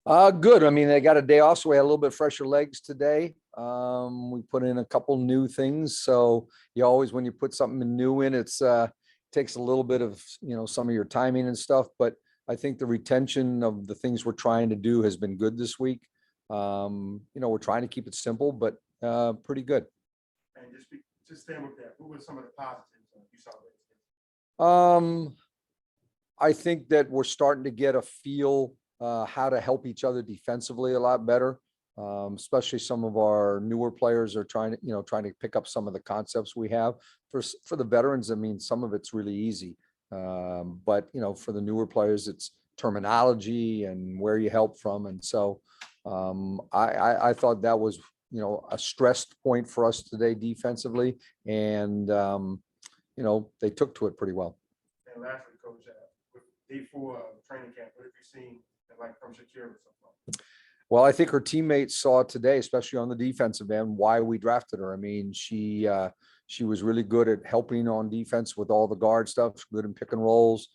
Good. I mean, they got a day off, so we had a little bit fresher legs today. We put in a couple new things. So you always, when you put something new in, it's takes a little bit of, some of your timing and stuff, but I think the retention of the things we're trying to do has been good this week. We're trying to keep it simple, but pretty good. And just staying with that, what were some of the positives you saw there? I think that we're starting to get a feel how to help each other defensively a lot better. Especially some of our newer players are trying to pick up some of the concepts we have. For the veterans, I mean, some of it's really easy. But for the newer players, it's terminology and where you help from. And so I thought that was, a stressed point for us today defensively. And, they took to it pretty well. And lastly, Coach, with day 4 training camp, what have you seen from Shakira so far? Well, I think her teammates saw today, especially on the defensive end, why we drafted her. I mean, she was really good at helping on defense with all the guard stuff, good in pick and rolls,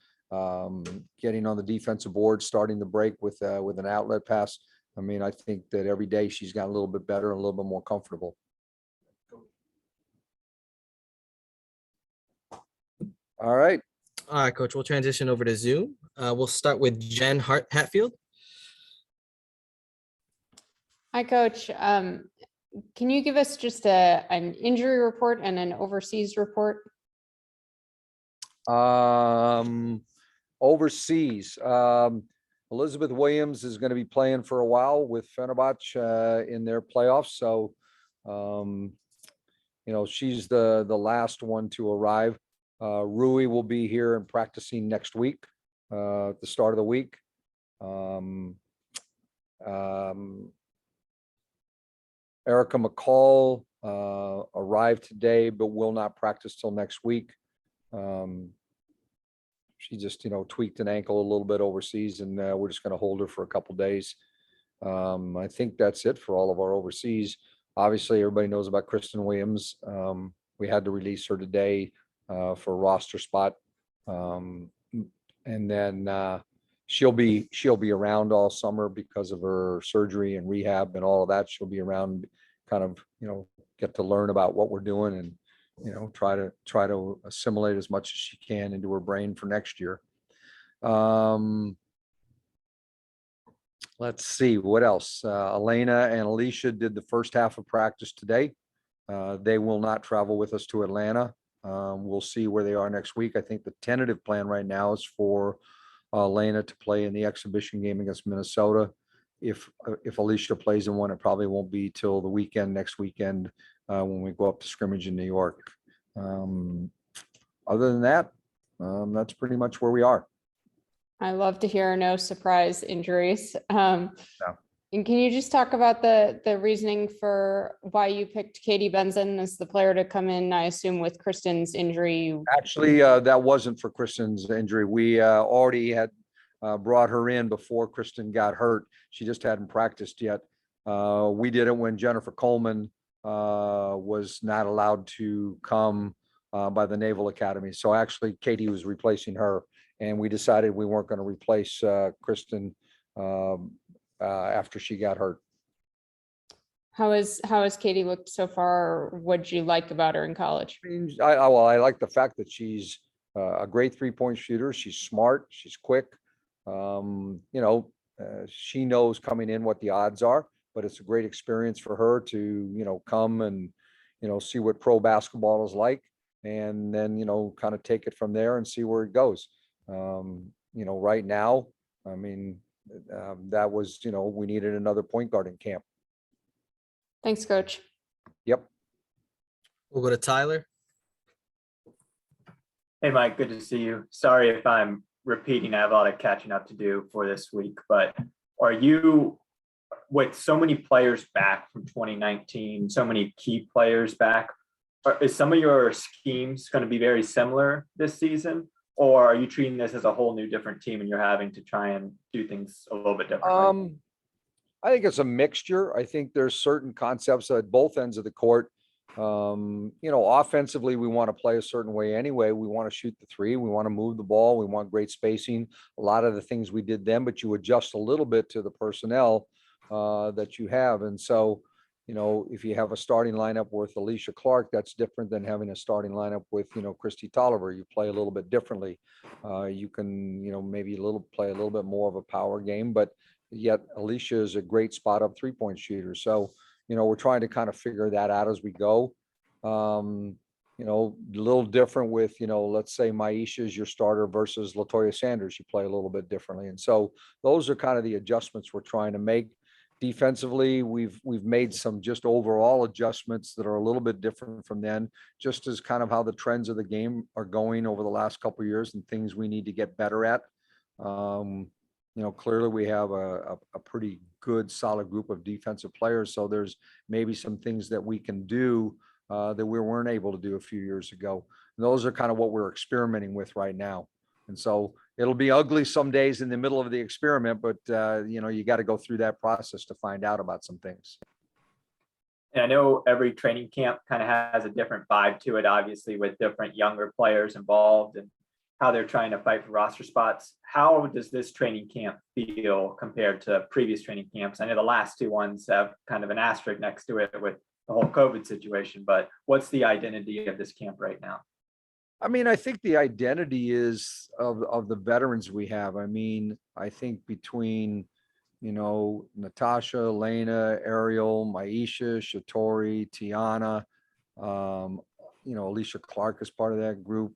getting on the defensive board, starting the break with an outlet pass. I mean, I think that every day she's got a little bit better and a little bit more comfortable. All right. All right, Coach, we'll transition over to Zoom. We'll start with Jen Hatfield. Hi, Coach. Can you give us just an injury report and an overseas report? Overseas, Elizabeth Williams is going to be playing for a while with Fenerbahce in their playoffs. So, she's the last one to arrive. Rui will be here and practicing next week, at the start of the week. Erica McCall arrived today, but will not practice till next week. She just, tweaked an ankle a little bit overseas, and we're just going to hold her for a couple days. I think that's it for all of our overseas. Obviously, everybody knows about Kristen Williams. We had to release her today for a roster spot. And then she'll be around all summer because of her surgery and rehab and all of that. She'll be around, kind of, get to learn about what we're doing and, try to assimilate as much as she can into her brain for next year. Let's see what else. Elena and Alicia did the first half of practice today. They will not travel with us to Atlanta. We'll see where they are next week. I think the tentative plan right now is for Elena to play in the exhibition game against Minnesota. If Alicia plays in one, it probably won't be till the weekend, next weekend, when we go up to scrimmage in New York. Other than that, that's pretty much where we are. I love to hear no surprise injuries. And can you just talk about the reasoning for why you picked Katie Benson as the player to come in? I assume with Kristen's injury. Actually, that wasn't for Kristen's injury. We already had brought her in before Kristen got hurt. She just hadn't practiced yet. We did it when Jennifer Coleman was not allowed to come by the Naval Academy. So actually, Katie was replacing her, and we decided we weren't going to replace Kristen after she got hurt. How has Katie looked so far? What'd you like about her in college? I like the fact that she's a great 3-point shooter. She's smart. She's quick. She knows coming in what the odds are, but it's a great experience for her to, come and, see what pro basketball is like, and then, kind of take it from there and see where it goes. Right now, I mean, that was, we needed another point guard in camp. Thanks, Coach. Yep. We'll go to Tyler. Hey, Mike, good to see you. Sorry if I'm repeating. I have a lot of catching up to do for this week, but are you, with so many players back from 2019, so many key players back, is some of your schemes going to be very similar this season? Or are you treating this as a whole new different team and you're having to try and do things a little bit differently? I think it's a mixture. I think there's certain concepts at both ends of the court Offensively, we want to play a certain way anyway. We want to shoot the three. We want to move the ball. We want great spacing. A lot of the things we did then, but you adjust a little bit to the personnel that you have. And so, if you have a starting lineup with Alicia Clark, that's different than having a starting lineup with, Christy Tolliver. You play a little bit differently. You can, maybe play a little bit more of a power game, but yet Alicia is a great spot up 3-point shooter. So, we're trying to kind of figure that out as we go. A little different with, let's say Maisha is your starter versus Latoya Sanders. You play a little bit differently. And so those are kind of the adjustments we're trying to make. Defensively, we've made some just overall adjustments that are a little bit different from then, just as kind of how the trends of the game are going over the last couple of years and things we need to get better at. Clearly we have a pretty good, solid group of defensive players. So there's maybe some things that we can do that we weren't able to do a few years ago. And those are kind of what we're experimenting with right now. And so it'll be ugly some days in the middle of the experiment, but you got to go through that process to find out about some things. And I know every training camp kind of has a different vibe to it, obviously, with different younger players involved and how they're trying to fight for roster spots. How does this training camp feel compared to previous training camps? I know the last two ones have kind of an asterisk next to it with the whole COVID situation, but what's the identity of this camp right now? I mean, I think the identity is of the veterans we have. I mean, I think between, Natasha, Elena, Ariel, Maisha, Shatori, Tiana, Alicia Clark is part of that group.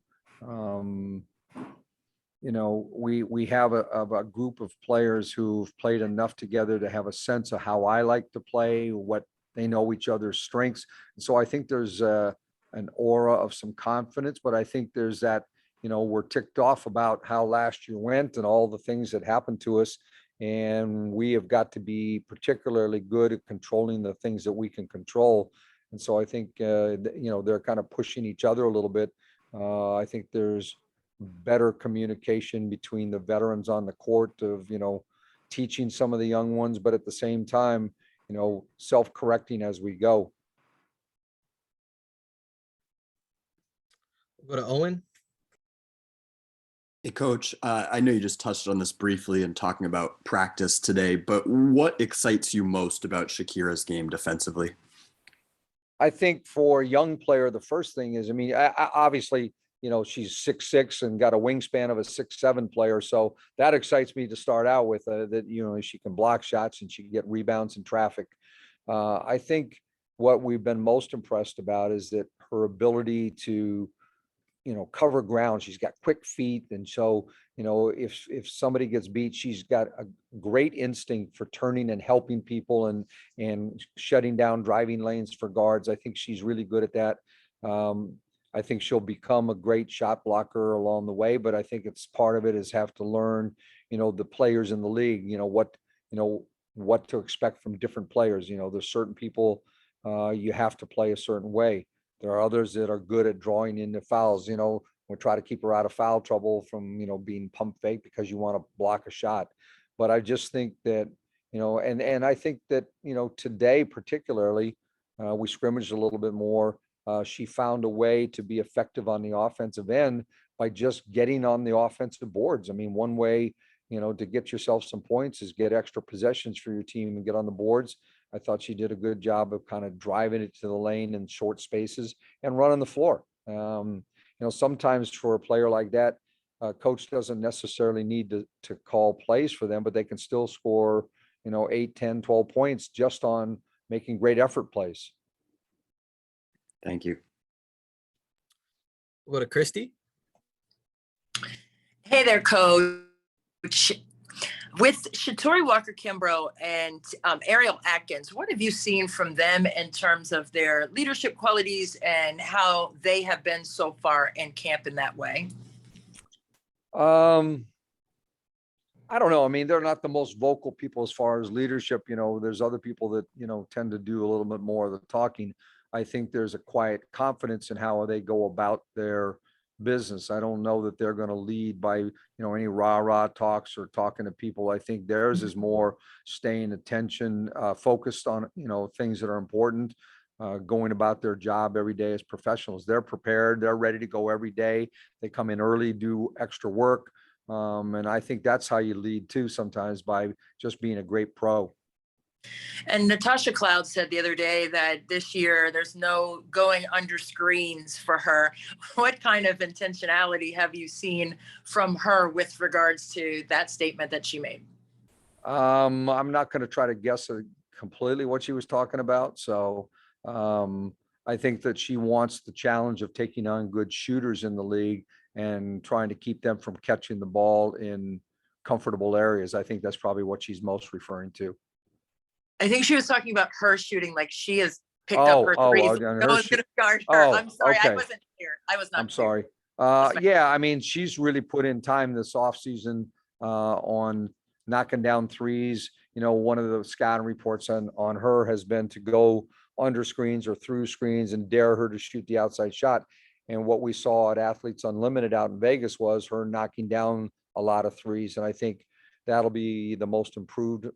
We have a group of players who've played enough together to have a sense of how I like to play, what they know each other's strengths. And so I think there's an aura of some confidence, but I think there's that, we're ticked off about how last year went and all the things that happened to us. And we have got to be particularly good at controlling the things that we can control. And so I think, they're kind of pushing each other a little bit. I think there's better communication between the veterans on the court of, teaching some of the young ones, but at the same time, self-correcting as we go. We'll go to Owen. Hey, Coach, I know you just touched on this briefly in talking about practice today, but what excites you most about Shakira's game defensively? I think for a young player, the first thing is, obviously, she's 6'6" and got a wingspan of a 6'7" player. So that excites me to start out with, that, she can block shots and she can get rebounds in traffic. I think what we've been most impressed about is that her ability to, cover ground. She's got quick feet. And so, if somebody gets beat, she's got a great instinct for turning and helping people and shutting down driving lanes for guards. I think she's really good at that. I think she'll become a great shot blocker along the way, but I think it's part of it is have to learn, the players in the league, what to expect from different players. There's certain people you have to play a certain way. There are others that are good at drawing into fouls. We'll try to keep her out of foul trouble from, being pump fake because you want to block a shot. But I just think that, and I think that, today particularly, we scrimmaged a little bit more. She found a way to be effective on the offensive end by just getting on the offensive boards. One way, to get yourself some points is get extra possessions for your team and get on the boards. I thought she did a good job of kind of driving it to the lane in short spaces and running the floor. Sometimes for a player like that, coach doesn't necessarily need to call plays for them, but they can still score, 8, 10, 12 points just on making great effort plays. Thank you. We'll go to Christy. Hey there, Coach. With Shatori Walker-Kimbrough and Ariel Atkins, what have you seen from them in terms of their leadership qualities and how they have been so far in camp in that way? I don't know. They're not the most vocal people as far as leadership. There's other people that, tend to do a little bit more of the talking. I think there's a quiet confidence in how they go about their business. I don't know that they're going to lead by, any rah-rah talks or talking to people. I think theirs is more staying attention, focused on, things that are important. going about their job every day as professionals. They're prepared. They're ready to go every day. They come in early, do extra work. And I think that's how you lead too, sometimes by just being a great pro. And Natasha Cloud said the other day that this year there's no going under screens for her. What kind of intentionality have you seen from her with regards to that statement that she made? I'm not going to try to guess completely what she was talking about. So I think that she wants the challenge of taking on good shooters in the league and trying to keep them from catching the ball in comfortable areas. I think that's probably what she's most referring to. I think she was talking about her shooting, like she has picked up her threes. on No her one's shoot- going to guard her. Oh, I'm sorry. I okay. wasn't clear. I was not I'm clear. sorry. That's fine. Yeah, I mean, she's really put in time this offseason on knocking down threes. You know, one of the scouting reports on her has been to go under screens or through screens and dare her to shoot the outside shot. And what we saw at Athletes Unlimited out in Vegas was her knocking down a lot of threes. And I think that'll be the most improved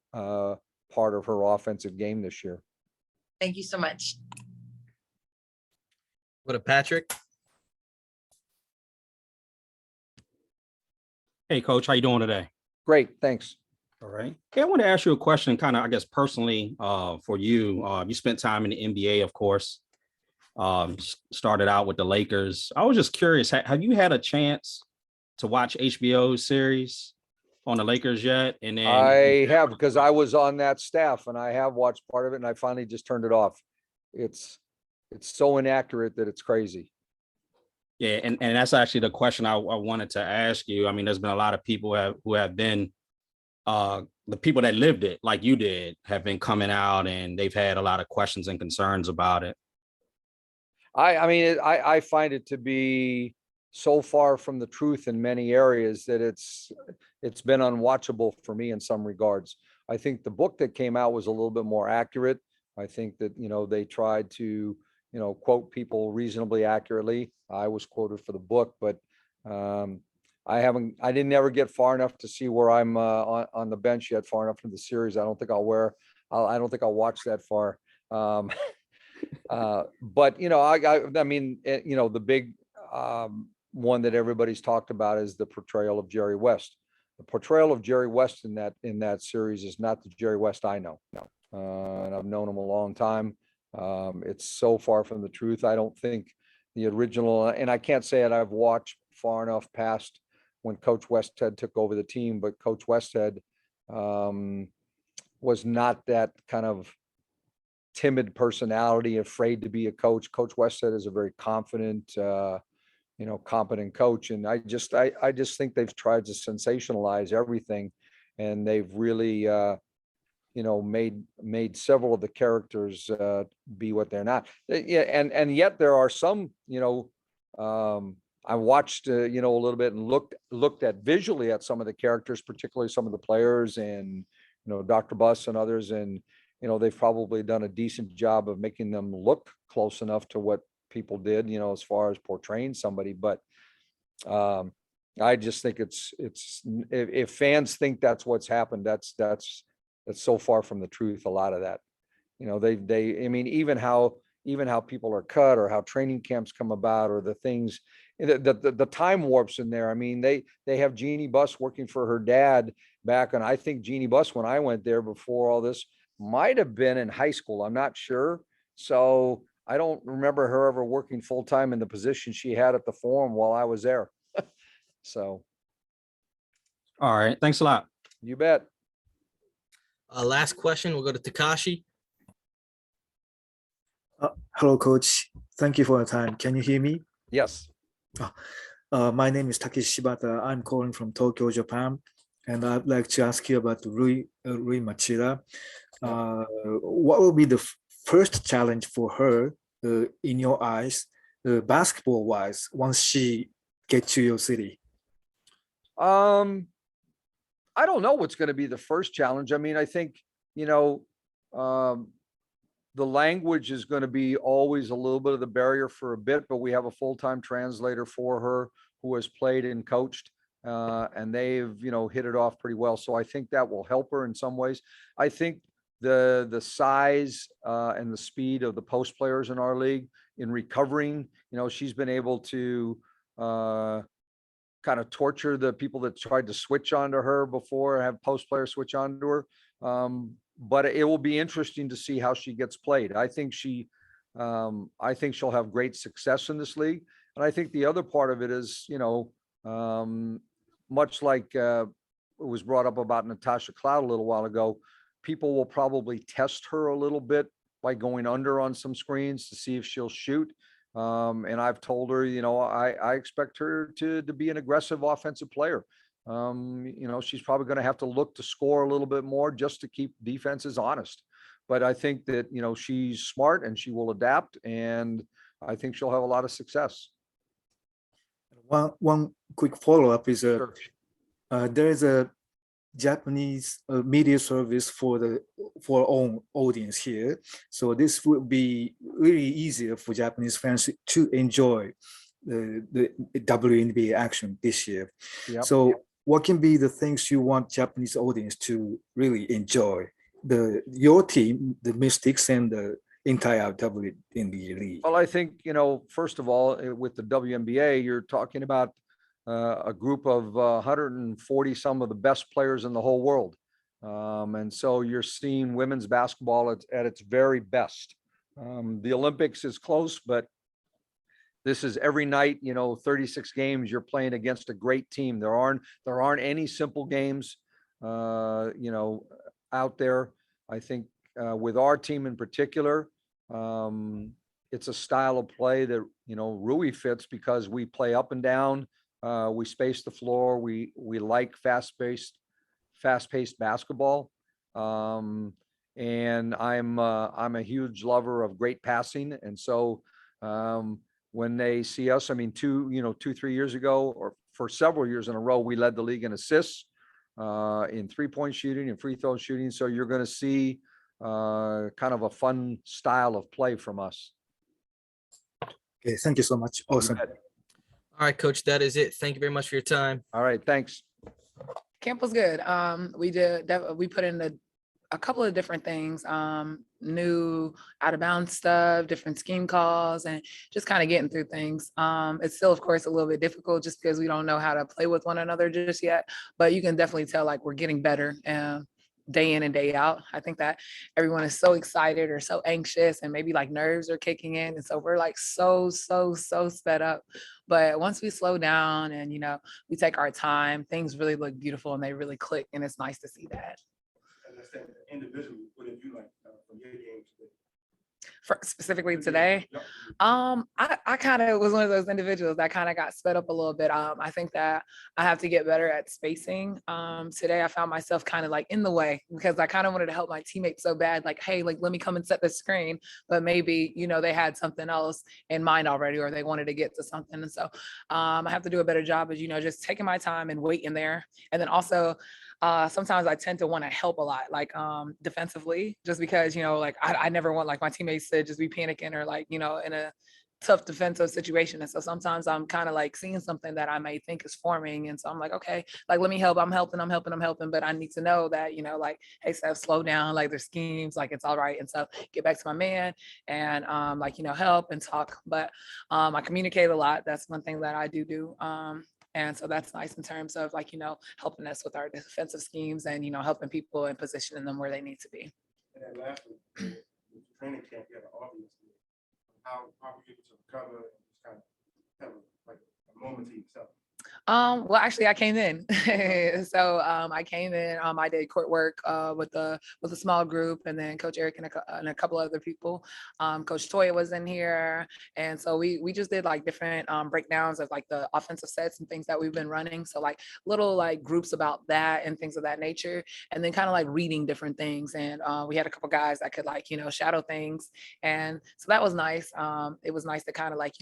part of her offensive game this year. Thank you so much. Go to Patrick. Hey, Coach, how you doing today? Great, thanks. All right. Okay, I want to ask you a question, kind of, I guess, personally, for you. You spent time in the NBA, of course. Started out with the Lakers. I was just curious, have you had a chance to watch HBO's series on the Lakers yet? And then I have, because I was on that staff and I have watched part of it and I finally just turned it off. It's so inaccurate that it's crazy. yeah, and that's actually the question I wanted to ask you. I mean, there's been a lot of people who have been the people that lived it, like you did, have been coming out and they've had a lot of questions and concerns about it. I mean, I find it to be so far from the truth in many areas that it's been unwatchable for me in some regards. I think the book that came out was a little bit more accurate. I think that, you know, they tried to, you know, quote people reasonably accurately. I was quoted for the book, but I didn't ever get far enough to see where I'm on the bench yet, far enough in the series. I don't think I don't think I'll watch that far. But you know, I mean, you know, the big one that everybody's talked about is the portrayal of Jerry West. The portrayal of Jerry West in that series is not the Jerry West I know. And I've known him a long time. It's so far from the truth. I don't think the original, and I can't say that I've watched far enough past when Coach Westhead took over the team, but Coach Westhead was not that kind of timid personality, afraid to be a coach. Coach Westhead is a very confident, you know, competent coach. And I just think they've tried to sensationalize everything, and they've really, you know, made several of the characters be what they're not. Yeah, and yet there are some, you know, I watched, you know, a little bit and looked at visually at some of the characters, particularly some of the players and, you know, Dr. Buss and others. And, you know, they've probably done a decent job of making them look close enough to what people did, you know, as far as portraying somebody. But I just think it's if fans think that's what's happened, that's so far from the truth. A lot of that, you know, I mean, even how people are cut or how training camps come about or the things, the time warps in there. I mean, they have Jeannie Buss working for her dad back. And I think Jeannie Buss, when I went there before all this, might have been in high school. I'm not sure. So I don't remember her ever working full time in the position she had at the Forum while I was there. So. All right. Thanks a lot. You bet. Last question, we'll go to Takashi. Hello, Coach. Thank you for your time. Can you hear me? Yes. My name is Takeshi Shibata. I'm calling from Tokyo, Japan, and I'd like to ask you about Rui Machida. What will be the first challenge for her, in your eyes, basketball-wise, once she gets to your city? I don't know what's going to be the first challenge. I mean, I think, you know, the language is going to be always a little bit of the barrier for a bit, but we have a full-time translator for her who has played and coached, and they've, you know, hit it off pretty well. So I think that will help her in some ways. I think the size and the speed of the post players in our league in recovering. She's been able to kind of torture the people that tried to switch onto her before, have post players switch onto her. But it will be interesting to see how she gets played. I think she'll have great success in this league. And I think the other part of it is, much like it was brought up about Natasha Cloud a little while ago, people will probably test her a little bit by going under on some screens to see if she'll shoot. And I've told her, I expect her to be an aggressive offensive player. She's probably going to have to look to score a little bit more just to keep defenses honest. But I think that, she's smart and she will adapt, and I think she'll have a lot of success. One quick follow-up is Sure. there is a Japanese media service for our own audience here. So this would be really easier for Japanese fans to enjoy the WNBA action this year. Yep. So what can be the things you want Japanese audience to really enjoy? Your team, the Mystics, and the entire WNBA league. Well, I think, first of all, with the WNBA, you're talking about a group of 140 some of the best players in the whole world. And so you're seeing women's basketball at its very best. The Olympics is close, but this is every night, 36 games, you're playing against a great team. There aren't any simple games, out there. I think with our team in particular, it's a style of play that, Rui fits because we play up and down. We space the floor. We like fast-paced basketball. And I'm a huge lover of great passing. And so when they see us, 2-3 years ago, or for several years in a row, we led the league in assists, in 3-point shooting and free throw shooting. So you're going to see kind of a fun style of play from us. Okay, thank you so much. Awesome. All right, Coach, that is it. Thank you very much for your time. All right, thanks. Camp was good. We put in a couple of different things, new out of bounds stuff, different scheme calls, and just kind of getting through things. It's still, of course, a little bit difficult just because we don't know how to play with one another just yet, but you can definitely tell like we're getting better day in and day out. I think that everyone is so excited or so anxious, and maybe like nerves are kicking in. And so we're like so sped up. But once we slow down and, we take our time, things really look beautiful and they really click. And it's nice to see that. Understand individually, what have you like from your game today? Specifically today, Yep. I kind of was one of those individuals that kind of got sped up a little bit. I think that I have to get better at spacing. Today I found myself kind of like in the way because I kind of wanted to help my teammates so bad, like, hey, like, let me come and set the screen. But maybe, they had something else in mind already, or they wanted to get to something. And so I have to do a better job of, just taking my time and waiting there. And then also, sometimes I tend to want to help a lot, like defensively, just because, I never want like my teammates to just be panicking or like, in a tough defensive situation. And so sometimes I'm kind of like seeing something that I may think is forming. And so I'm like, okay, like, let me help. I'm helping. But I need to know that, like, hey, Steph, slow down. Like there's schemes, like it's all right. And so get back to my man and help and talk. But I communicate a lot. That's one thing that I do. And so that's nice in terms of like, helping us with our defensive schemes and, helping people and positioning them where they need to be. And then lastly, with the training camp, you have an audience. How were you able to recover and just kind of have like a moment to yourself? Well, actually, I came in. So I came in. I did court work with a small group, and then Coach Eric and a couple other people. Coach Toya was in here, and so we just did like different breakdowns of like the offensive sets and things that we've been running. So like little like groups about that and things of that nature, and then kind of like reading different things. And we had a couple guys that could like shadow things, and so that was nice. It was nice to kind of like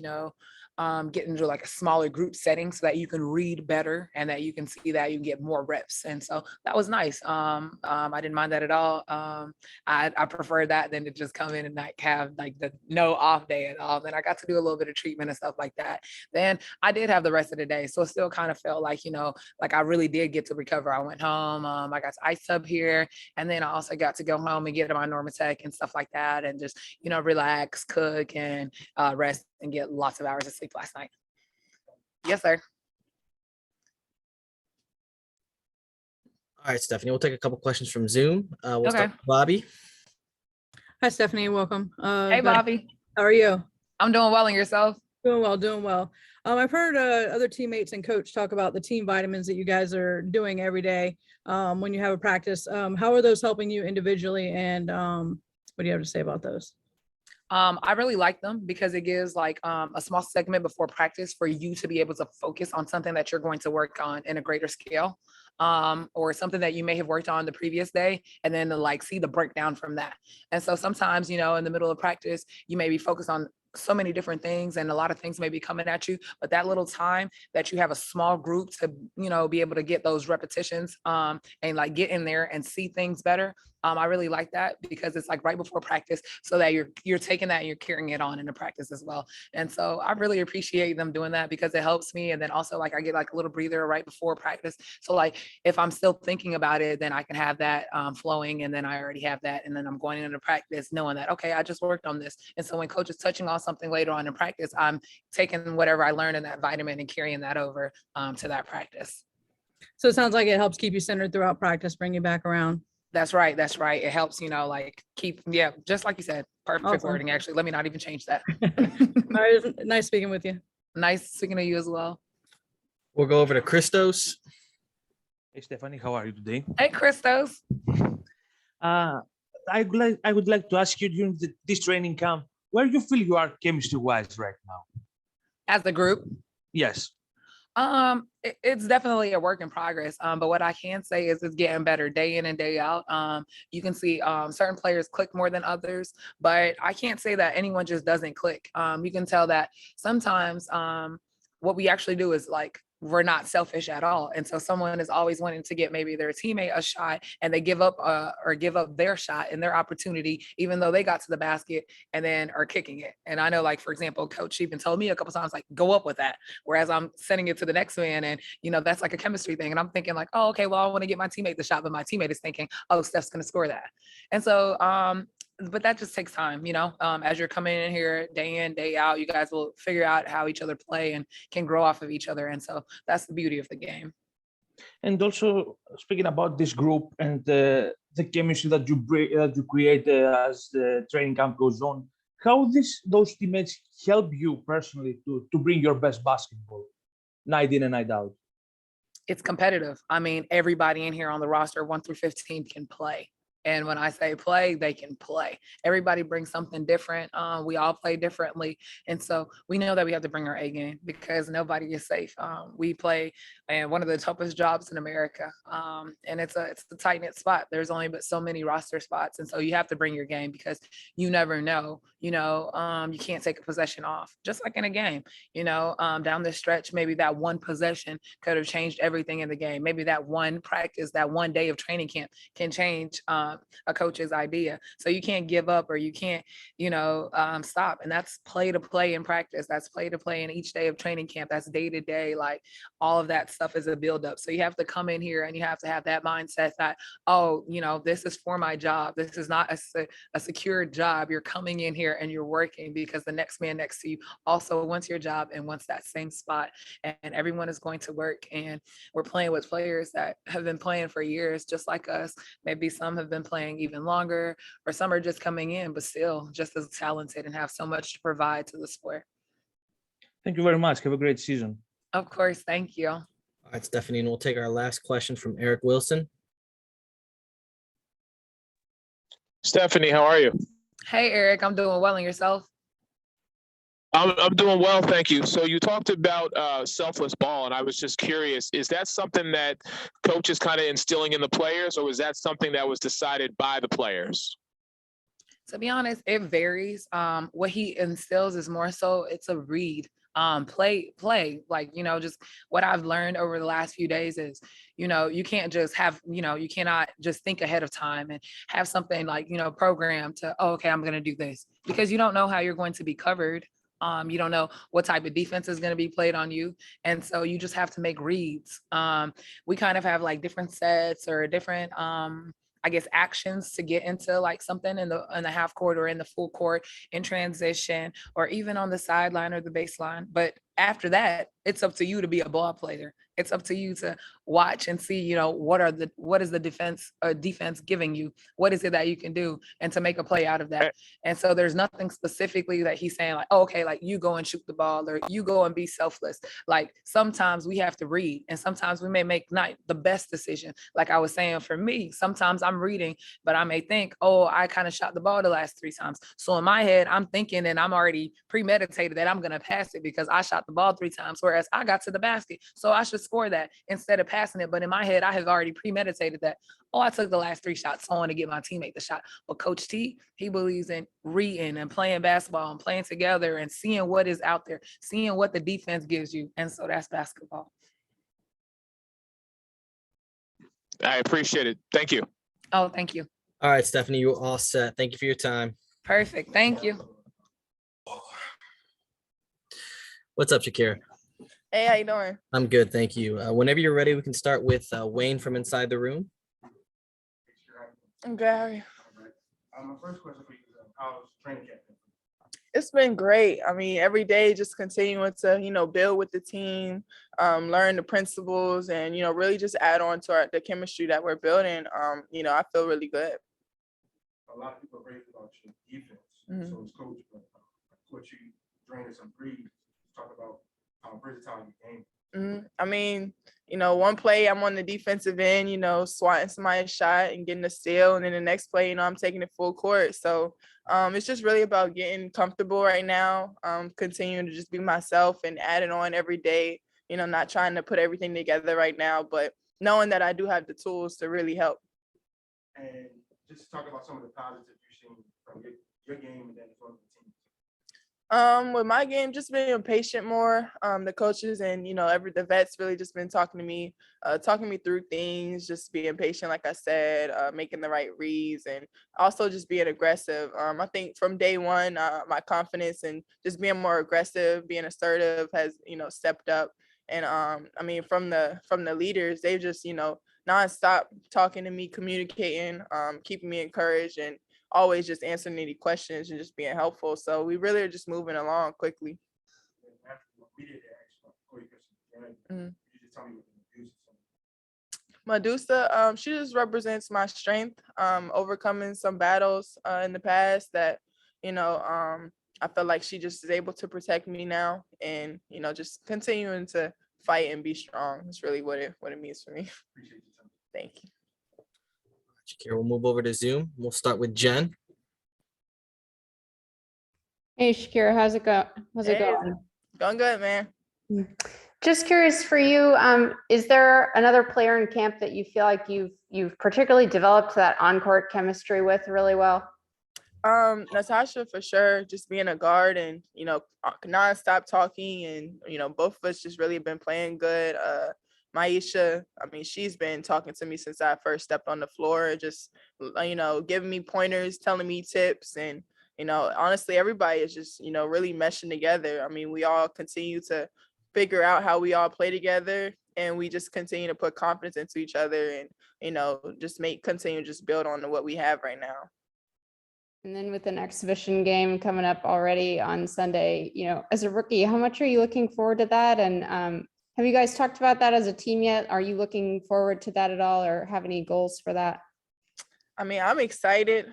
get into like a smaller group setting so that you you can read better and that you can see that you get more reps. And so that was nice. I didn't mind that at all. I prefer that than to just come in and not have like the no off day at all. Then I got to do a little bit of treatment and stuff like that. Then I did have the rest of the day. So it still kind of felt like, like I really did get to recover. I went home, I got to ice tub here. And then I also got to go home and get my Normatec and stuff like that. And just, relax, cook and rest and get lots of hours of sleep last night. Yes, sir. All right, Stephanie, we'll take a couple questions from Zoom. We'll start Okay. with Bobby. Hi, Stephanie. Welcome. Hey, Bobby. How are you? I'm doing well, and yourself? Doing well, doing well. I've heard other teammates and coach talk about the team vitamins that you guys are doing every day when you have a practice. How are those helping you individually? And what do you have to say about those? I really like them because it gives like a small segment before practice for you to be able to focus on something that you're going to work on in a greater scale, or something that you may have worked on the previous day, and then to like see the breakdown from that. And so sometimes, in the middle of practice, you may be focused on so many different things and a lot of things may be coming at you, but that little time that you have a small group to, be able to get those repetitions and like get in there and see things better. I really like that because it's like right before practice so that you're taking that and you're carrying it on into practice as well. And so I really appreciate them doing that because it helps me. And then also like I get like a little breather right before practice. So like if I'm still thinking about it, then I can have that flowing and then I already have that. And then I'm going into practice knowing that, okay, I just worked on this. And so when coach is touching on something later on in practice, I'm taking whatever I learned in that vitamin and carrying that over to that practice. So it sounds like it helps keep you centered throughout practice, bring you back around. That's right. That's right. It helps, like keep, just like you said, perfect Awesome. wording. Actually, let me not even change that. All right, nice speaking with you. Nice speaking to you as well. We'll go over to Christos. Hey Stephanie, how are you today? Hey, Christos. I would like to ask you during this training camp, where you feel you are chemistry-wise right now? As a group? Yes. It's definitely a work in progress. But what I can say is it's getting better day in and day out. You can see certain players click more than others, but I can't say that anyone just doesn't click. You can tell that sometimes what we actually do is like we're not selfish at all. And so someone is always wanting to get maybe their teammate a shot and they give up their shot and their opportunity, even though they got to the basket and then are kicking it. And I know, like, for example, coach even told me a couple times, like, go up with that. Whereas I'm sending it to the next man and, that's like a chemistry thing. And I'm thinking like, oh, okay, well, I want to get my teammate the shot, but my teammate is thinking, oh, Steph's going to score that. And so, but that just takes time, as you're coming in here day in, day out, you guys will figure out how each other play and can grow off of each other. And so that's the beauty of the game. And also speaking about this group and the chemistry that you create as the training camp goes on, how those teammates help you personally to bring your best basketball night in and night out? It's competitive. I mean, everybody in here on the roster, 1 through 15, can play. And when I say play, they can play. Everybody brings something different. We all play differently. And so we know that we have to bring our A game because nobody is safe. We play in one of the toughest jobs in America. And it's a tight-knit spot. There's only but so many roster spots. And so you have to bring your game because you never know, you can't take a possession off, just like in a game, down the stretch, maybe that one possession could have changed everything in the game. Maybe that one practice, that one day of training camp can change a coach's idea. So you can't give up or you can't, stop. And that's play to play in practice. That's play to play in each day of training camp. That's day to day. Like all of that stuff is a buildup. So you have to come in here and you have to have that mindset that, oh, this is for my job. This is not a secure job. You're coming in here and you're working because the next man next to you also wants your job and wants that same spot. And everyone is going to work. And we're playing with players that have been playing for years, just like us. Maybe some have been playing even longer, or some are just coming in, but still just as talented and have so much to provide to the sport. Thank you very much. Have a great season. Of course. Thank you. All right, Stephanie, and we'll take our last question from Eric Wilson. Stephanie, how are you? Hey, Eric, I'm doing well. And yourself? I'm doing well, thank you. So you talked about selfless ball, and I was just curious, is that something that coach is kind of instilling in the players, or is that something that was decided by the players? To be honest, it varies. What he instills is more so it's a read. play, like, just what I've learned over the last few days is, you can't just have, you cannot just think ahead of time and have something like, programmed to, oh, okay, I'm going to do this, because you don't know how you're going to be covered. You don't know what type of defense is going to be played on you. And so you just have to make reads. We kind of have like different sets or different, I guess, actions to get into like something in the half court or in the full court, in transition, or even on the sideline or the baseline. But after that, it's up to you to be a ball player. It's up to you to watch and see, what is the defense giving you? What is it that you can do, and to make a play out of that? And so there's nothing specifically that he's saying like, oh, okay, like you go and shoot the ball, or you go and be selfless. Like sometimes we have to read, and sometimes we may make not the best decision. Like I was saying, for me, sometimes I'm reading, but I may think, oh, I kind of shot the ball the last 3 times. So in my head, I'm thinking, and I'm already premeditated that I'm going to pass it because I shot the ball 3 times, whereas I got to the basket. So I should score that instead of passing it. But in my head, I have already premeditated that, oh, I took the last 3 shots, so I want to get my teammate the shot. But Coach T, he believes in reading and playing basketball and playing together and seeing what is out there, seeing what the defense gives you. And so that's basketball. I appreciate it. Thank you. Oh, thank you. All right, Stephanie, you're all set. Thank you for your time. Perfect. Thank you. What's up, Shakira? Hey, how you doing? I'm good, thank you. Whenever you're ready, we can start with Wayne from inside the room. I'm good. How are you? My first question for you is, how's training camp been? It's been great. I mean, every day just continuing to, build with the team, learn the principles, and, really just add on to the chemistry that we're building. I feel really good. A lot of people are raving about your defense. Mhm. So as coach, but coach, you drain some breeze. Talk about how versatile your game. I mean, one play I'm on the defensive end, swatting somebody's shot and getting a steal. And then the next play, I'm taking it full court. So it's just really about getting comfortable right now, continuing to just be myself and adding on every day, not trying to put everything together right now, but knowing that I do have the tools to really help. And just talk about some of the positives you've seen from your game and then from the team. With my game, just being patient more. The coaches and the vets really just been talking me through things, just being patient, like I said, making the right reads, and also just being aggressive. I think from day one, my confidence and just being more aggressive, being assertive has stepped up. And from the leaders, they've just nonstop talking to me, communicating, keeping me encouraged, and always just answering any questions and just being helpful. So we really are just moving along quickly. Medusa, she just represents my strength, overcoming some battles in the past that, I feel like she just is able to protect me now, and, just continuing to fight and be strong. It's really what it means for me. Thank you. Shakira, we'll move over to Zoom. We'll start with Jen. Hey, Shakira, how's it going? Going good, man. Just curious for you, is there another player in camp that you feel like you've particularly developed that on-court chemistry with really well? Natasha, for sure, just being a guard and, nonstop talking, and, both of us just really been playing good. Maisha, she's been talking to me since I first stepped on the floor, just, giving me pointers, telling me tips, and, honestly, everybody is just, really meshing together. We all continue to figure out how we all play together, and we just continue to put confidence into each other, and, just continue to just build on what we have right now. And then with an exhibition game coming up already on Sunday, as a rookie, how much are you looking forward to that? And have you guys talked about that as a team yet? Are you looking forward to that at all, or have any goals for that? I'm excited.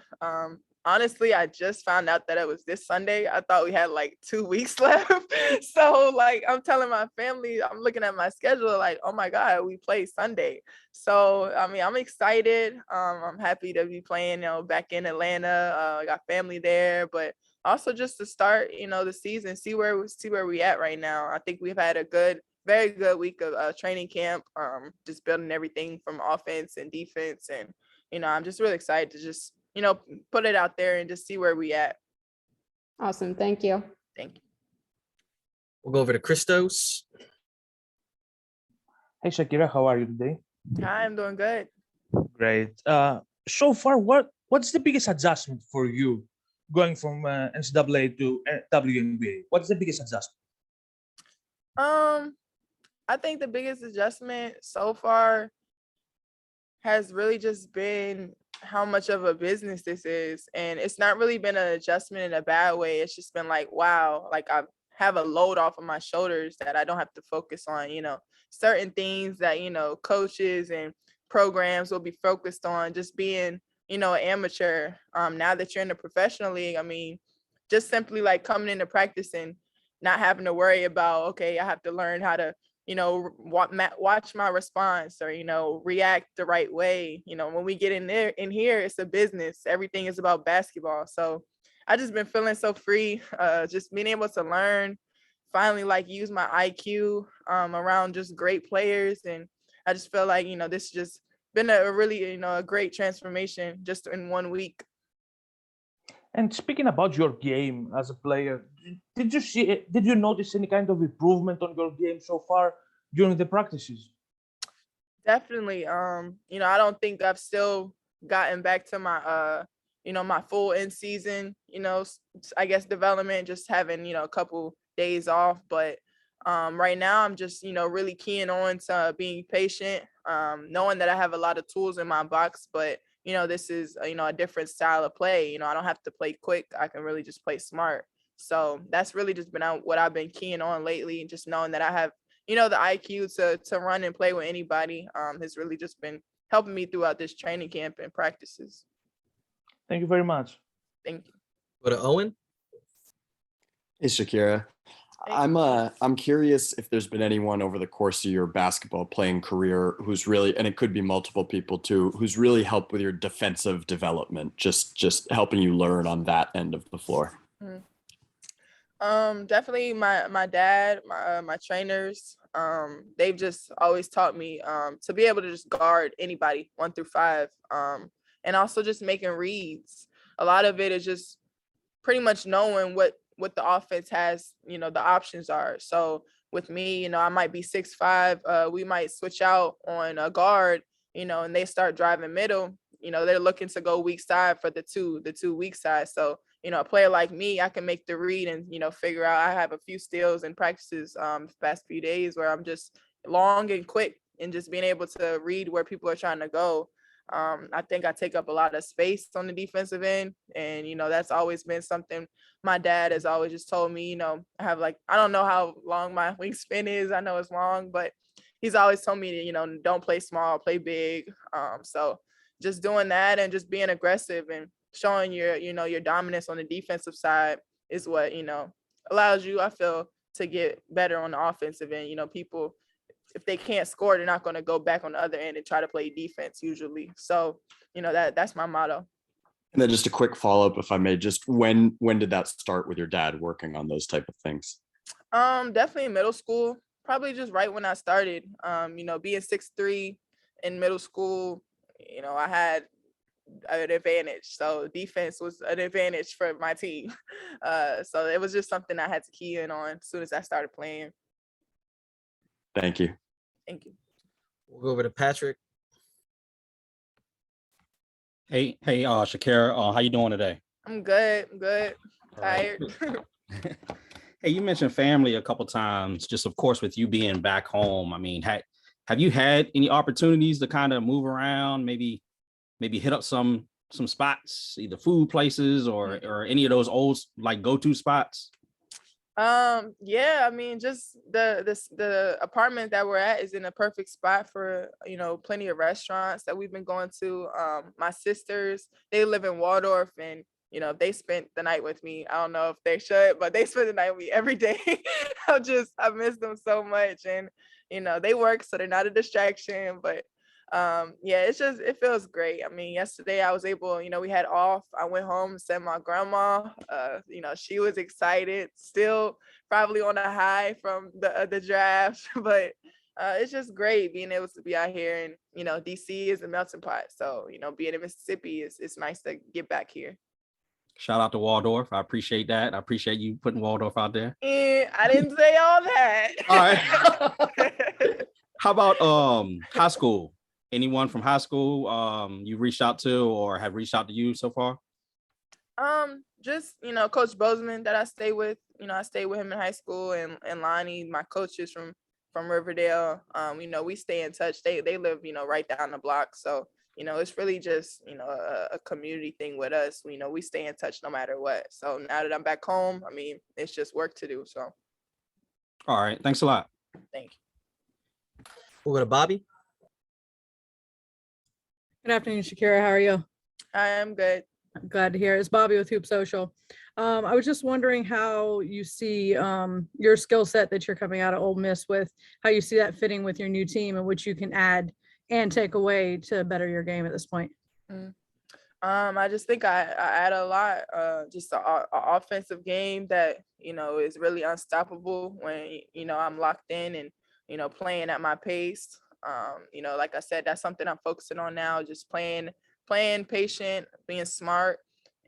Honestly, I just found out that it was this Sunday. I thought we had like 2 weeks left. So I'm telling my family, I'm looking at my schedule like, oh my God, we play Sunday. So, I'm excited. I'm happy to be playing, back in Atlanta. I got family there, but also just to start, the season, see where we at right now. I think we've had a very good week of training camp, just building everything from offense and defense. And, I'm just really excited to just, put it out there and just see where we at. Awesome. Thank you. Thank you. We'll go over to Christos. Hey Shakira, how are you today? Hi, I'm doing good. Great. So far, what's the biggest adjustment for you going from NCAA to WNBA? What's the biggest adjustment? I think the biggest adjustment so far has really just been how much of a business this is. And it's not really been an adjustment in a bad way. It's just been like, wow, like I have a load off of my shoulders that I don't have to focus on, certain things that, coaches and programs will be focused on, just being, an amateur. Now that you're in the professional league, I mean, just simply like coming into practice and not having to worry about, okay, I have to learn how to, watch my response or, react the right way. When we get in here, it's a business. Everything is about basketball. So I just been feeling so free, just being able to learn, finally like use my IQ around just great players. And I just feel like, this just been a really, a great transformation just in 1 week. And speaking about your game as a player, did you notice any kind of improvement on your game so far during the practices? Definitely. I don't think I've still gotten back to my, my full in season, I guess development, just having, a couple days off. But right now I'm just, really keying on to being patient, knowing that I have a lot of tools in my box, but this is, a different style of play. I don't have to play quick. I can really just play smart. So that's really just been what I've been keying on lately. Just knowing that I have, the IQ to run and play with anybody has really just been helping me throughout this training camp and practices. Thank you very much. Thank you. Go to Owen. Hey, Shakira. I'm curious if there's been anyone over the course of your basketball playing career who's really, and it could be multiple people too, who's really helped with your defensive development, just helping you learn on that end of the floor. Definitely my dad, my trainers. They've just always taught me to be able to just guard anybody 1 through 5, and also just making reads. A lot of it is just pretty much knowing what the offense has, the options are. So with me, I might be 6'5", we might switch out on a guard, and they start driving middle, they're looking to go weak side for the two weak sides. So, a player like me, I can make the read and, figure out. I have a few steals and practices the past few days where I'm just long and quick and just being able to read where people are trying to go. I think I take up a lot of space on the defensive end. And, that's always been something my dad has always just told me, I have I don't know how long my wingspan is. I know it's long, but he's always told me to, don't play small, play big. So just doing that and just being aggressive and showing your dominance on the defensive side is what, allows you, I feel, to get better on the offensive end. People, if they can't score, they're not going to go back on the other end and try to play defense usually. So, that's my motto. And then just a quick follow-up, if I may, just when did that start with your dad working on those type of things? Definitely in middle school, probably just right when I started, being 6'3" in middle school, I had an advantage. So defense was an advantage for my team. So it was just something I had to key in on as soon as I started playing. Thank you. Thank you. We'll go over to Patrick. Hey, Shakira, how you doing today? I'm good. Tired. Hey, you mentioned family a couple times, just of course with you being back home. I mean, have you had any opportunities to kind of move around, maybe hit up some spots, either food places or any of those old go-to spots? Yeah, I mean, just the apartment that we're at is in a perfect spot for, plenty of restaurants that we've been going to. My sisters, they live in Waldorf, and they spent the night with me. I don't know if they should, but they spend the night with me every day. I miss them so much. And they work, so they're not a distraction, but yeah, it feels great. I mean, yesterday I was able, we had off. I went home and sent my grandma. She was excited, still probably on a high from the draft, but it's just great being able to be out here. And DC is a melting pot, so being in Mississippi is nice to get back here. Shout out to Waldorf. I appreciate that. I appreciate you putting Waldorf out there. I didn't say all that. All right. How about high school? Anyone from high school you reached out to or have reached out to you so far? Just, Coach Bozeman that I stay with. I stayed with him in high school, and Lonnie, my coaches from Riverdale. We stay in touch. They live, right down the block. So, it's really just, a community thing with us. We stay in touch no matter what. So now that I'm back home, it's just work to do. So. All right. Thanks a lot. Thank you. We'll go to Bobby. Good afternoon, Shakira. How are you? I am good. I'm glad to hear. It's Bobby with Hoop Social. I was just wondering how you see your skill set that you're coming out of Ole Miss with, how you see that fitting with your new team and what you can add and take away to better your game at this point. I just think I add a lot, just an offensive game that, is really unstoppable when, I'm locked in and, playing at my pace. Like I said, that's something I'm focusing on now, just playing patient, being smart.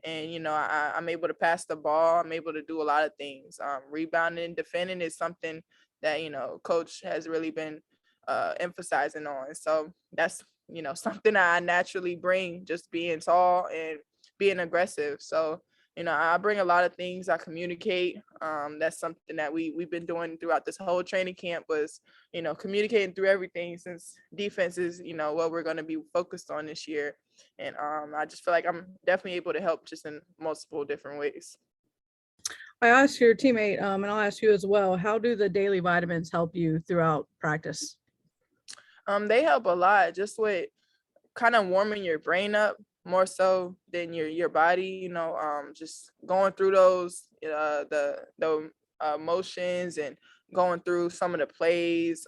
And, I'm able to pass the ball. I'm able to do a lot of things. Rebounding and defending is something that, coach has really been emphasizing on. So that's, something I naturally bring, just being tall and being aggressive. So, I bring a lot of things. I communicate. That's something that we've been doing throughout this whole training camp was, communicating through everything, since defense is, what we're going to be focused on this year. And I just feel like I'm definitely able to help just in multiple different ways. I asked your teammate, and I'll ask you as well, how do the daily vitamins help you throughout practice? They help a lot, just with kind of warming your brain up more so than your body, just going through those, the motions and going through some of the plays,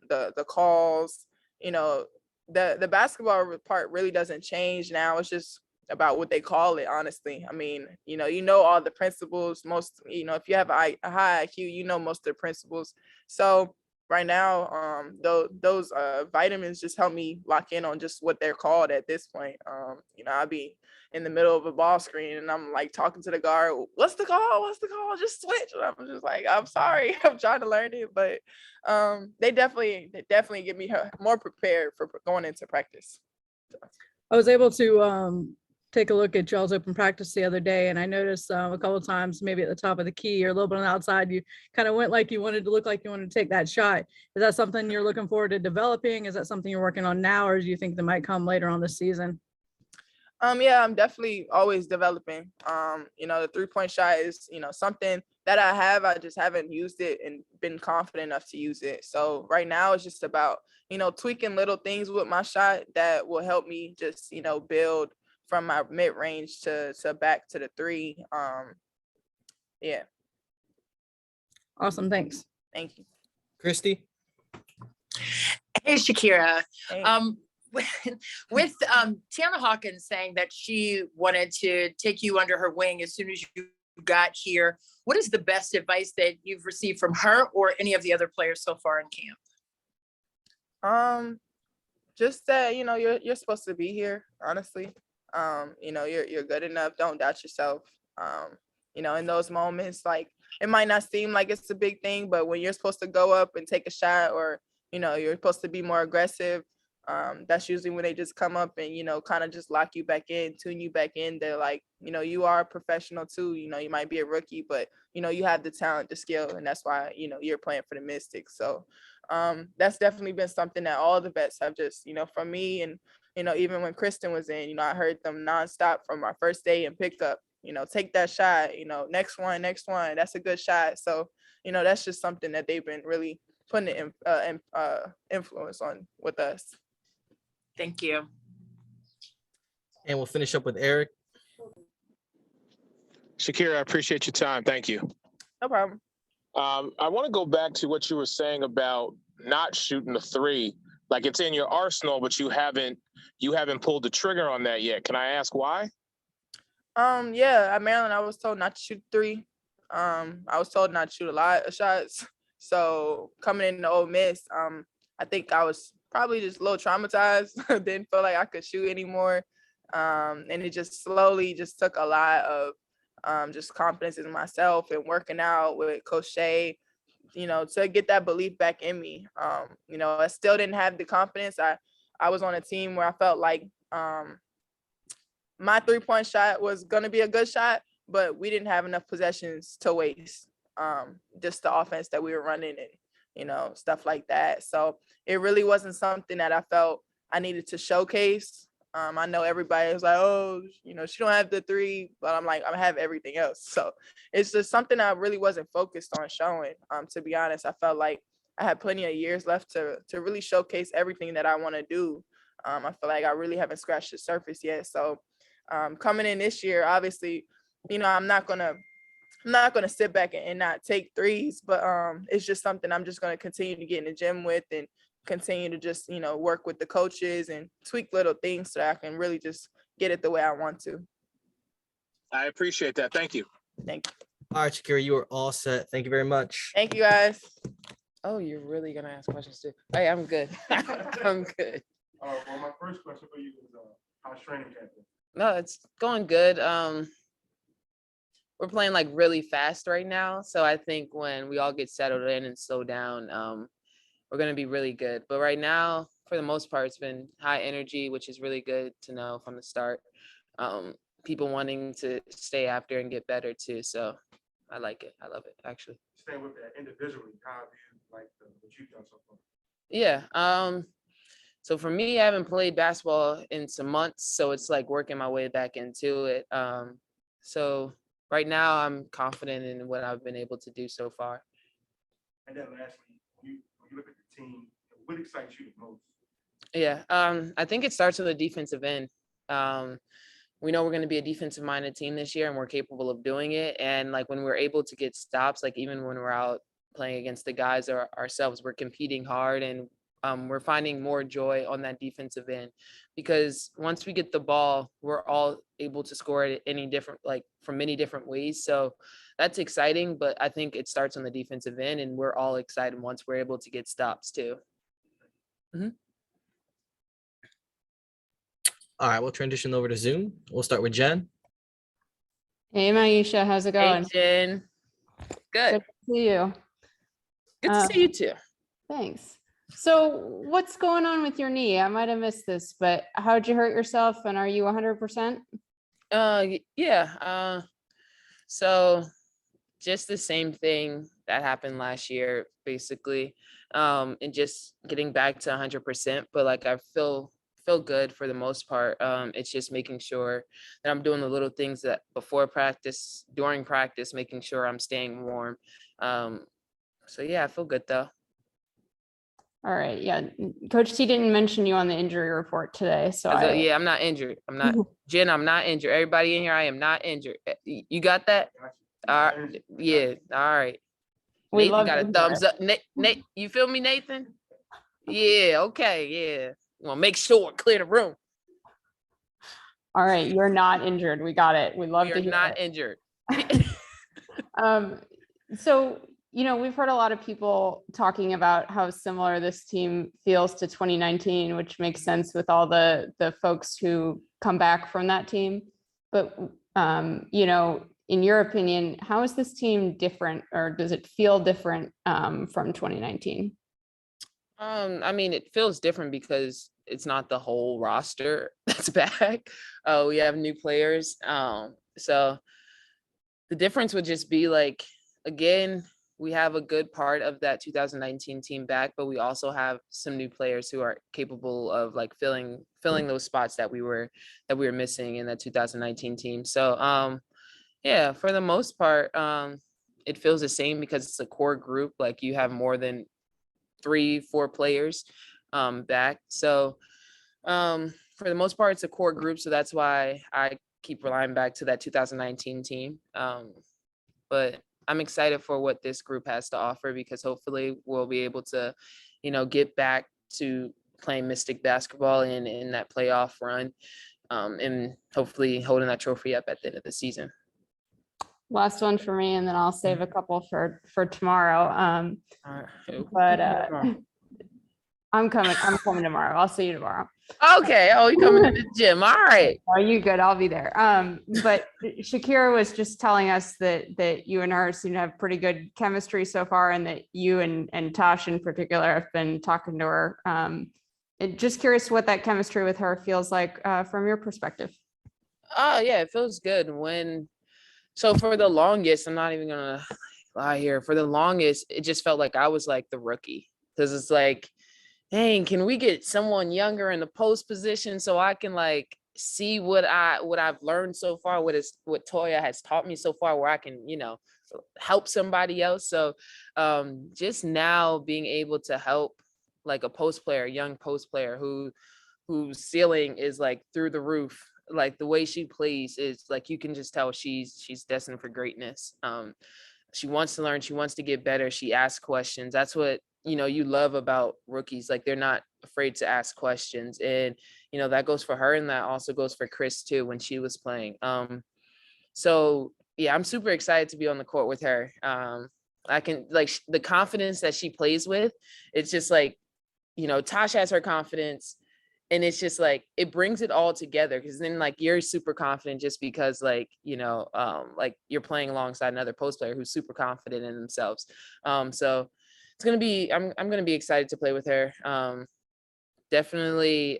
the calls, the basketball part really doesn't change now. It's just about what they call it, honestly. All the principles, most, if you have a high IQ, most of the principles. So right now, those vitamins just help me lock in on just what they're called at this point. I'll be in the middle of a ball screen and I'm like talking to the guard, what's the call? What's the call? Just switch. And I'm just like, I'm sorry, I'm trying to learn it. But they definitely get me more prepared for going into practice. I was able to take a look at y'all's open practice the other day, and I noticed a couple of times, maybe at the top of the key or a little bit on the outside, you kind of went like you wanted to look like you wanted to take that shot. Is that something you're looking forward to developing? Is that something you're working on now, or do you think that might come later on this season? Yeah, I'm definitely always developing. The 3-point shot is, something that I just haven't used it and been confident enough to use it. So right now it's just about, tweaking little things with my shot that will help me just, build from my mid range to back to the 3. Yeah. Awesome. Thanks. Thank you. Christy. Hey, Shakira. Hey. With Tiana Hawkins saying that she wanted to take you under her wing as soon as you got here, what is the best advice that you've received from her or any of the other players so far in camp? Just that, you're supposed to be here, honestly. You're good enough. Don't doubt yourself. In those moments, like, it might not seem like it's a big thing, but when you're supposed to go up and take a shot, or, you're supposed to be more aggressive, that's usually when they just come up and, kind of just lock you back in, tune you back in. They're like, you are a professional too. You might be a rookie, but, you have the talent, the skill, and that's why, you're playing for the Mystics. So that's definitely been something that all the vets have just, from me. And, even when Kristen was in, I heard them nonstop from our first day in pickup, take that shot, next one, that's a good shot. So, that's just something that they've been really putting influence on with us. Thank you. And we'll finish up with Eric. Shakira, I appreciate your time. Thank you. No problem. I want to go back to what you were saying about not shooting the 3. Like, it's in your arsenal, but you haven't pulled the trigger on that yet. Can I ask why? Yeah, at Maryland, I was told not to shoot 3. I was told not to shoot a lot of shots. So coming into Ole Miss, I think I was probably just a little traumatized. Didn't feel like I could shoot anymore. And it just slowly just took a lot of just confidence in myself and working out with Coach Shay, you know, to get that belief back in me. You know, I still didn't have the confidence. I was on a team where I felt like my 3-point shot was going to be a good shot, but we didn't have enough possessions to waste. Just the offense that we were running and, you know, stuff like that. So it really wasn't something that I felt I needed to showcase. I know everybody was like, oh, you know, she don't have the 3, but I'm like, I have everything else. So it's just something I really wasn't focused on showing. To be honest, I felt like I had plenty of years left to really showcase everything that I want to do. I feel like I really haven't scratched the surface yet. So coming in this year, obviously, you know, I'm not gonna sit back and not take 3s, but it's just something I'm just gonna continue to get in the gym with and continue to just, you know, work with the coaches and tweak little things so that I can really just get it the way I want to. I appreciate that. Thank you. Thank you. All right, Shakira, you are all set. Thank you very much. Thank you, guys. Oh, you're really gonna ask questions too? Hey, I'm good. I'm good. Well, my first question for you is, how's training camp been? No, it's going good. We're playing like really fast right now, so I think when we all get settled in and slow down, we're gonna be really good. But right now, for the most part, it's been high energy, which is really good to know from the start. People wanting to stay after and get better too. So I like it. I love it, actually. Staying with that individually, how have you liked what you've done so far? Yeah. So for me, I haven't played basketball in some months, so it's like working my way back into it. So right now, I'm confident in what I've been able to do so far. And then lastly, when you look at the team, what excites you the most? Yeah, I think it starts with the defensive end. We know we're going to be a defensive-minded team this year, and we're capable of doing it. And like when we're able to get stops, like even when we're out playing against the guys or ourselves, we're competing hard, and we're finding more joy on that defensive end, because once we get the ball, we're all able to score it any different, like from many different ways. So that's exciting, but I think it starts on the defensive end, and we're all excited once we're able to get stops too. All right, we'll transition over to Zoom. We'll start with Jen. Hey, Maisha, how's it going? Hey, Jen. Good. Good to see you. Good to see you too. Thanks. So what's going on with your knee? I might have missed this, but how'd you hurt yourself and are you 100%? Yeah. So just the same thing that happened last year, basically, and just getting back to 100%. But like I feel good for the most part. It's just making sure that I'm doing the little things that before practice, during practice, making sure I'm staying warm. So yeah, I feel good though. All right. Yeah. Coach T didn't mention you on the injury report today. So Yeah, I'm not injured. I'm not, Jen, I'm not injured. Everybody in here, I am not injured. You got that? All right. Yeah. All right. We Nathan love got to a hear thumbs it. up. Nate, you feel me, Nathan? Yeah. Okay. Yeah. Well, make sure clear the room. All right. You're not injured. We got it. We love to You're hear not it. injured. So, you know, we've heard a lot of people talking about how similar this team feels to 2019, which makes sense with all the folks who come back from that team. But, you know, in your opinion, how is this team different, or does it feel different from 2019? I mean, it feels different because it's not the whole roster that's back. We have new players. So the difference would just be like, again, we have a good part of that 2019 team back, but we also have some new players who are capable of like filling those spots that we were missing in that 2019 team. So yeah, for the most part, it feels the same because it's a core group. Like you have more than 3-4 players back. So for the most part, it's a core group. So that's why I keep relying back to that 2019 team. But I'm excited for what this group has to offer, because hopefully we'll be able to, you know, get back to playing Mystic basketball in that playoff run, and hopefully holding that trophy up at the end of the season. Last one for me, and then I'll save a couple for tomorrow. But I'm coming tomorrow. I'll see you tomorrow. Okay. Oh, you coming to the gym. All right. Are you good? I'll be there. But Shakira was just telling us that you and her seem to have pretty good chemistry so far, and that you and Tosh in particular have been talking to her. And just curious what that chemistry with her feels like from your perspective. Oh yeah, it feels good so for the longest, I'm not even gonna lie here. For the longest, it just felt like I was like the rookie. Because it's like, dang, can we get someone younger in the post position so I can like see what I've learned so far, what Toya has taught me so far, where I can, help somebody else. So just now being able to help like a young post player whose ceiling is like through the roof. Like the way she plays is like, you can just tell she's destined for greatness. She wants to learn, she wants to get better, she asks questions. That's what you love about rookies. Like they're not afraid to ask questions, and that goes for her, and that also goes for Chris too when she was playing. So yeah, I'm super excited to be on the court with her. I can like the confidence that she plays with. It's just like, Tosh has her confidence, and it's just like it brings it all together, because then like you're super confident just because like like you're playing alongside another post player who's super confident in themselves. So it's gonna be I'm gonna be excited to play with her. Definitely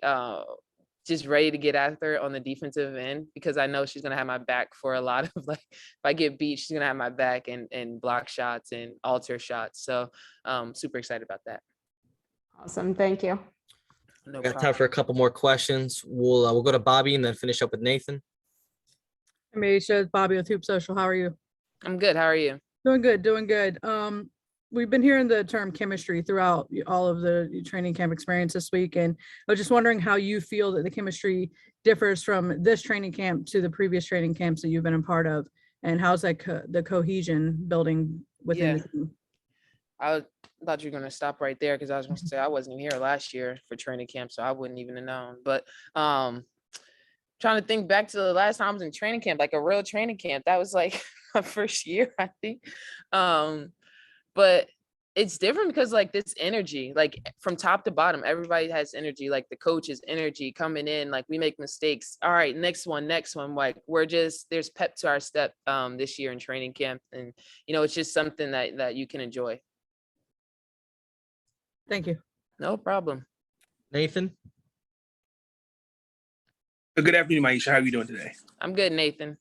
just ready to get after her on the defensive end, because I know she's gonna have my back for a lot of like, if I get beat, she's gonna have my back and block shots and alter shots. So super excited about that. Awesome. Thank you. No We got time problem. for a couple more questions. We'll go to Bobby and then finish up with Nathan. Hey, Maisha, Bobby with Hoop Social. How are you? I'm good. How are you? Doing good, doing good. We've been hearing the term chemistry throughout all of the training camp experience this week, and I was just wondering how you feel that the chemistry differs from this training camp to the previous training camps that you've been a part of, and how's that the cohesion building within the team? I thought you were gonna stop right there, because I was gonna say I wasn't even here last year for training camp, so I wouldn't even have known. But trying to think back to the last time I was in training camp, like a real training camp, that was like my first year, I think. But it's different because like this energy, like from top to bottom, everybody has energy. Like the coach's energy coming in, like we make mistakes. All right, next one. Like there's pep to our step this year in training camp, and it's just something that you can enjoy. Thank you. No problem. Nathan. Good afternoon, Maisha. How are you doing today? I'm good, Nathan.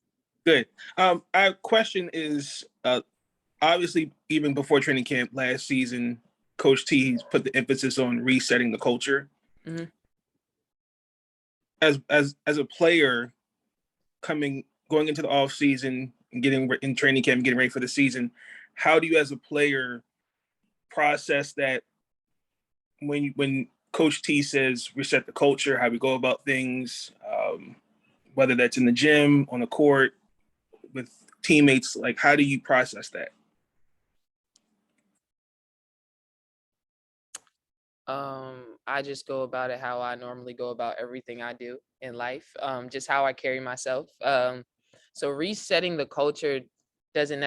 Good. Our question is, obviously, even before training camp last season, Coach T put the emphasis on resetting the culture. Mm-hmm. As a player, going into the off season and getting in training camp and getting ready for the season, how do you, as a player, process that when Coach T says reset the culture, how we go about things, whether that's in the gym, on the court, with teammates? Like, how do you process that? I just go about it how I normally go about everything I do in life, just how I carry myself. So resetting the culture doesn't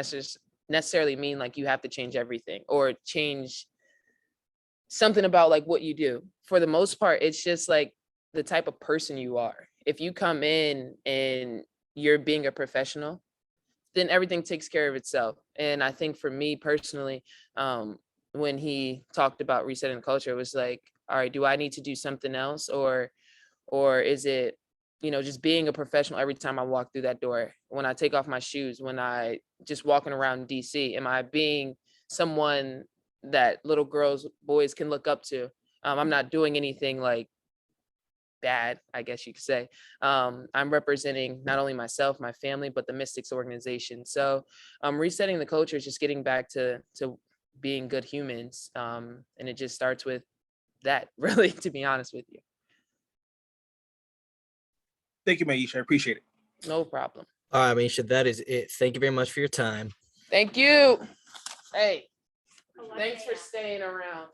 necessarily mean like you have to change everything or change something about like what you do. For the most part, it's just like the type of person you are. If you come in and you're being a professional, then everything takes care of itself. And I think for me personally, when he talked about resetting the culture, it was like, all right, do I need to do something else? Or is it, just being a professional every time I walk through that door, when I take off my shoes, when I just walking around DC, am I being someone that little girls, boys can look up to? I'm not doing anything like bad, I guess you could say. I'm representing not only myself, my family, but the Mystics organization. So resetting the culture is just getting back to being good humans. And it just starts with that, really, to be honest with you. Thank you, Maisha. I appreciate it. No problem. All right, Maisha, that is it. Thank you very much for your time. Thank you. Hey, thanks for staying around.